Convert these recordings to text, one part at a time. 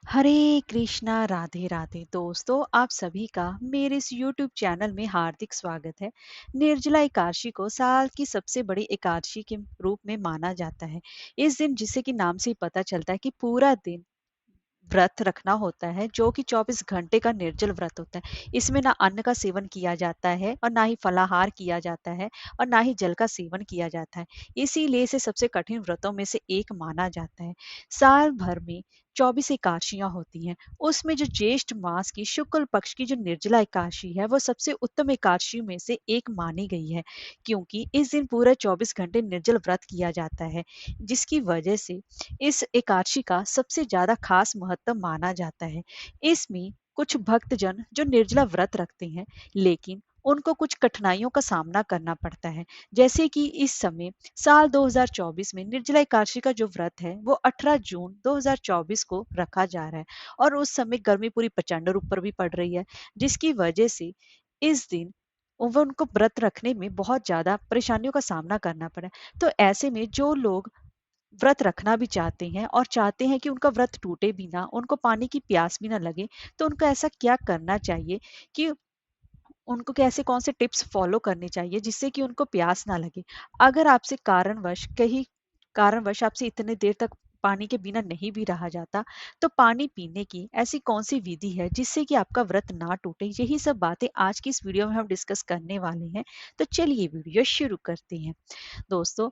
हरे कृष्णा राधे राधे दोस्तों, आप सभी का मेरे इस YouTube चैनल में हार्दिक स्वागत है। निर्जला एकादशी को साल की सबसे बड़ी एकादशी के रूप में माना जाता है। इस दिन, जिसे कि नाम से ही पता चलता है कि पूरा दिन व्रत रखना होता है, जो कि 24 घंटे का निर्जल व्रत होता है। इसमें ना अन्न का सेवन किया जाता है और ना ही फलाहार किया जाता है और ना ही जल का सेवन किया जाता है। इसीलिए इसे सबसे कठिन व्रतों में से एक माना जाता है। साल भर में 24 एकादशियां होती हैं। उसमें जो ज्येष्ठ मास की शुक्ल पक्ष की जो निर्जला एकादशी है, वो सबसे उत्तम एकादशी में से एक मानी गई है, क्योंकि इस दिन पूरा 24 घंटे निर्जल व्रत किया जाता है, जिसकी वजह से इस एकादशी का सबसे ज्यादा खास महत्व माना जाता है। इसमें कुछ भक्तजन जो निर्जला व्रत रखते हैं, लेकिन उनको कुछ कठिनाइयों का सामना करना पड़ता है। जैसे कि इस समय साल 2024 में निर्जला एकादशी का जो व्रत है, वो 18 जून 2024 को रखा जा रहा है और उस समय गर्मी पूरी प्रचंड रूप पर भी पड़ रही है, जिसकी वजह से इस दिन वो उनको व्रत रखने में बहुत ज्यादा परेशानियों का सामना करना पड़ा। तो ऐसे में जो लोग व्रत रखना भी चाहते हैं और चाहते हैं कि उनका व्रत टूटे भी ना, उनको पानी की प्यास भी ना लगे, तो उनको ऐसा क्या करना चाहिए कि उनको कैसे कौन से टिप्स फॉलो करने चाहिए जिससे कि उनको प्यास ना लगे। अगर आपसे कारणवश आपसे इतने देर तक पानी के बिना नहीं भी रहा जाता, तो पानी पीने की ऐसी कौन सी विधि है जिससे कि आपका व्रत ना टूटे? यही सब बातें आज की इस वीडियो में हम डिस्कस करने वाले हैं। तो चलिए वीडियो शुरू करते हैं। दोस्तों,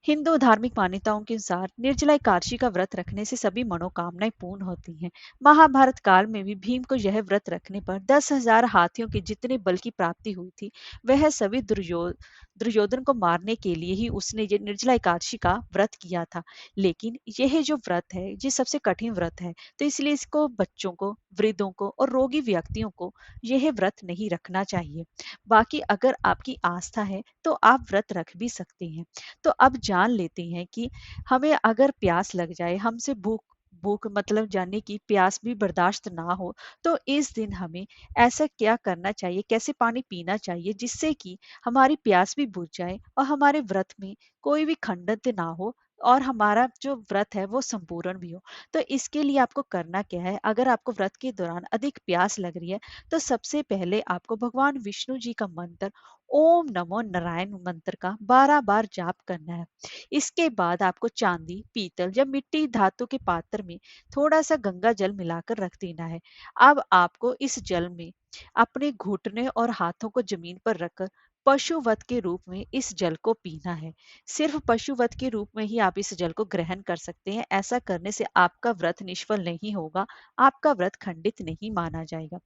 हिंदू धार्मिक मान्यताओं के अनुसार निर्जला एकादशी का व्रत रखने से सभी मनोकामनाएं पूर्ण होती हैं। महाभारत काल में भी भीम को यह व्रत रखने पर 10,000 हाथियों के जितने बल की प्राप्ति हुई थी, वह सभी दुर्योधन को मारने के लिए ही उसने ये निर्जला एकादशी का व्रत किया था। लेकिन यह जो व्रत है, ये सबसे कठिन व्रत है, तो इसलिए इसको बच्चों को, वृद्धों को और रोगी व्यक्तियों को यह व्रत नहीं रखना चाहिए। बाकी अगर आपकी आस्था है तो आप व्रत रख भी सकते हैं। तो अब जान लेते हैं कि हमें अगर प्यास लग जाए, हमसे भूख भूख मतलब जाने की प्यास भी बर्दाश्त ना हो, तो इस दिन हमें ऐसा क्या करना चाहिए, कैसे पानी पीना चाहिए जिससे कि हमारी प्यास भी बुझ जाए और हमारे व्रत में कोई भी खंडन ना हो और हमारा जो व्रत है वो संपूर्ण भी हो। तो इसके लिए आपको करना क्या है? अगर आपको व्रत के दौरान अधिक प्यास लग रही है, तो सबसे पहले आपको भगवान विष्णु जी का मंत्र ओम नमो नारायण मंत्र का 12 बार जाप करना है। इसके बाद आपको चांदी, पीतल या मिट्टी धातु के पात्र में थोड़ा सा गंगा जल मिलाकर रख देना है। अब आपको इस जल में अपने घुटने और हाथों को जमीन पर रखकर पशुवत के रूप में इस जल को पीना है। सिर्फ पशुवत के रूप में ही आप इस जल को ग्रहण कर सकते हैं। ऐसा करने से आपका व्रत निष्फल नहीं होगा, आपका व्रत खंडित नहीं माना जाएगा।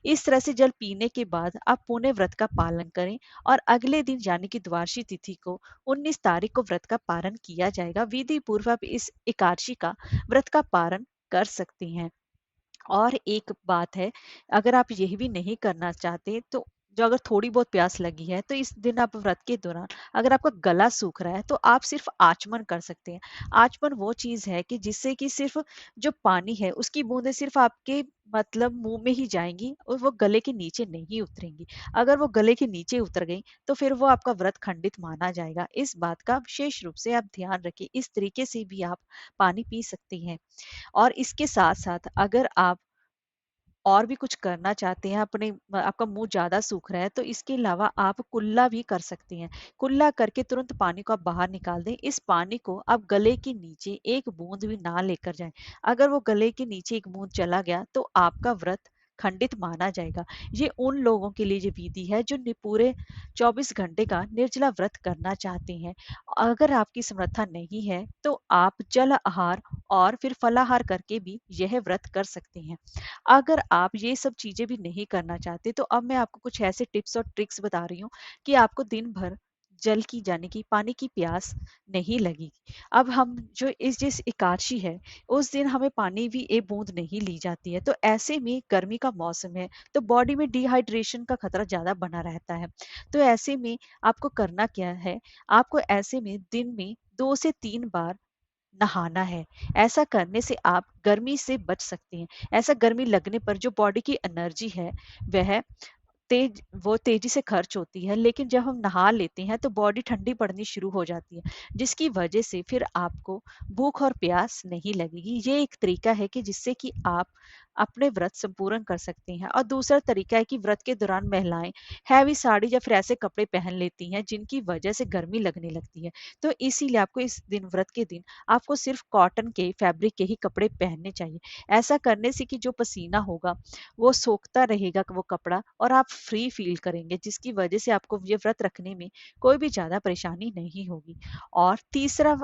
इस तरह से जल पीने के बाद आप पुण्य व्रत का पालन करें और अगले दिन यानी कि द्वादशी तिथि को 19 तारीख को व्रत का पारण किया जाएगा। विधि पूर्वक इस एकादशी का व्रत का पारण कर सकते हैं। और एक बात है, अगर आप यह भी नहीं करना चाहते, तो जो अगर थोड़ी बहुत प्यास लगी है, तो इस दिन आप व्रत के दौरान अगर आपका गला सूख रहा है, तो आप सिर्फ आचमन कर सकते हैं। आचमन वो चीज है कि जिससे कि सिर्फ जो पानी है उसकी बूंदें सिर्फ आपके मतलब मुंह में ही जाएंगी और वो गले के नीचे नहीं उतरेंगी। अगर वो गले के नीचे उतर गई, तो फिर वो आपका व्रत खंडित माना जाएगा। इस बात का विशेष रूप से आप ध्यान रखें। इस तरीके से भी आप पानी पी सकते हैं। और इसके साथ साथ अगर आप और भी कुछ करना चाहते हैं, आपका मुंह ज्यादा सूख रहा है, तो इसके अलावा आप कुल्ला भी कर सकते हैं। कुल्ला करके तुरंत पानी को आप बाहर निकाल दें। इस पानी को आप गले के नीचे एक बूंद भी ना लेकर जाएं। अगर वो गले के नीचे एक बूंद चला गया, तो आपका व्रत खंडित माना जाएगा। ये उन लोगों के लिए ये विधि है जो पूरे 24 घंटे का निर्जला व्रत करना चाहते हैं। अगर आपकी समर्था नहीं है, तो आप जल आहार और फिर फलाहार करके भी यह व्रत कर सकते हैं। अगर आप ये सब चीजें भी नहीं करना चाहते, तो अब मैं आपको कुछ ऐसे टिप्स और ट्रिक्स बता रही हूँ कि आपको दिन भर जल की जाने की पानी की प्यास नहीं लगेगी। अब हम जो इस जिस एकादशी है, उस दिन हमें पानी भी एक बूंद नहीं ली जाती है। तो ऐसे में गर्मी का मौसम है, तो बॉडी में डिहाइड्रेशन का खतरा ज्यादा बना रहता है। तो ऐसे में आपको करना क्या है? आपको ऐसे में दिन में 2 से 3 बार नहाना है। ऐसा करने से आप गर्मी से बच सकते हैं। ऐसा गर्मी लगने पर जो बॉडी की एनर्जी है, वह वो तेजी से खर्च होती है, लेकिन जब हम नहा लेते हैं तो बॉडी ठंडी पड़नी शुरू हो जाती है, जिसकी वजह से फिर आपको भूख और प्यास नहीं लगेगी। ये एक तरीका है कि जिससे कि आप अपने व्रत संपूर्ण कर सकते हैं। और दूसरा तरीका है कि व्रत के दौरान महिलाएं हैवी साड़ी या फिर ऐसे कपड़े पहन लेती हैं जिनकी वजह से गर्मी लगने लगती है। तो इसीलिए आपको इस दिन, व्रत के दिन, आपको सिर्फ कॉटन के फैब्रिक के ही कपड़े पहनने चाहिए। ऐसा करने से कि जो पसीना होगा वो सोखता रहेगा वो कपड़ा, और आप फ्री फील करेंगे, जिसकी वजह से आपको ये व्रत रखने में कोई भी ज्यादा परेशानी नहीं होगी। और तीसरा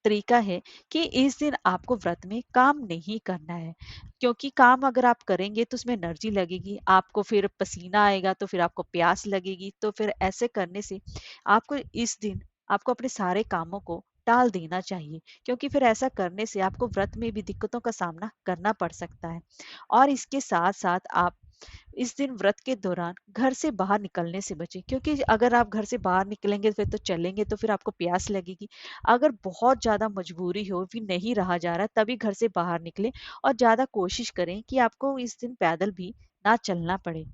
तरीका है कि इस दिन आपको व्रत में काम नहीं करना है, क्योंकि काम अगर आप करेंगे तो उसमें एनर्जी लगेगी, आपको फिर पसीना आएगा, तो फिर आपको प्यास लगेगी, तो फिर ऐसे करने से आपको इस दिन, आपको अपने सारे कामों को टाल देना चाहिए, क्योंकि फिर ऐसा करने से आपको व्रत में भी दिक्कतों का सामना करना पड़ सकता है। और इसके साथ साथ आप इस दिन व्रत के दौरान घर से बाहर निकलने से बचें, क्योंकि अगर आप घर से बाहर निकलेंगे फिर तो चलेंगे तो फिर आपको प्यास लगेगी। अगर बहुत ज्यादा मजबूरी हो, भी नहीं रहा जा रहा, तभी घर से बाहर निकलें, और ज्यादा कोशिश करें कि आपको इस दिन पैदल भी ना चलना पड़े।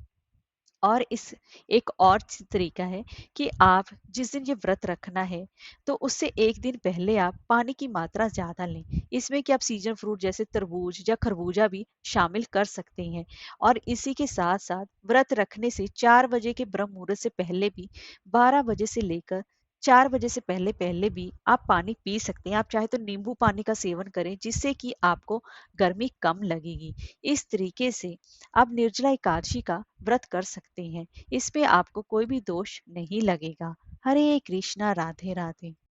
और इस एक और तरीका है कि आप जिस दिन ये व्रत रखना है, तो उससे एक दिन पहले आप पानी की मात्रा ज्यादा लें। इसमें कि आप सीजन फ्रूट जैसे तरबूज या खरबूजा भी शामिल कर सकते हैं। और इसी के साथ साथ व्रत रखने से 4 बजे के ब्रह्म मुहूर्त से पहले भी, 12 बजे से लेकर 4 बजे से पहले पहले भी आप पानी पी सकते हैं। आप चाहे तो नींबू पानी का सेवन करें, जिससे कि आपको गर्मी कम लगेगी। इस तरीके से आप निर्जला एकादशी का व्रत कर सकते हैं। इसमें आपको कोई भी दोष नहीं लगेगा। हरे कृष्णा, राधे राधे।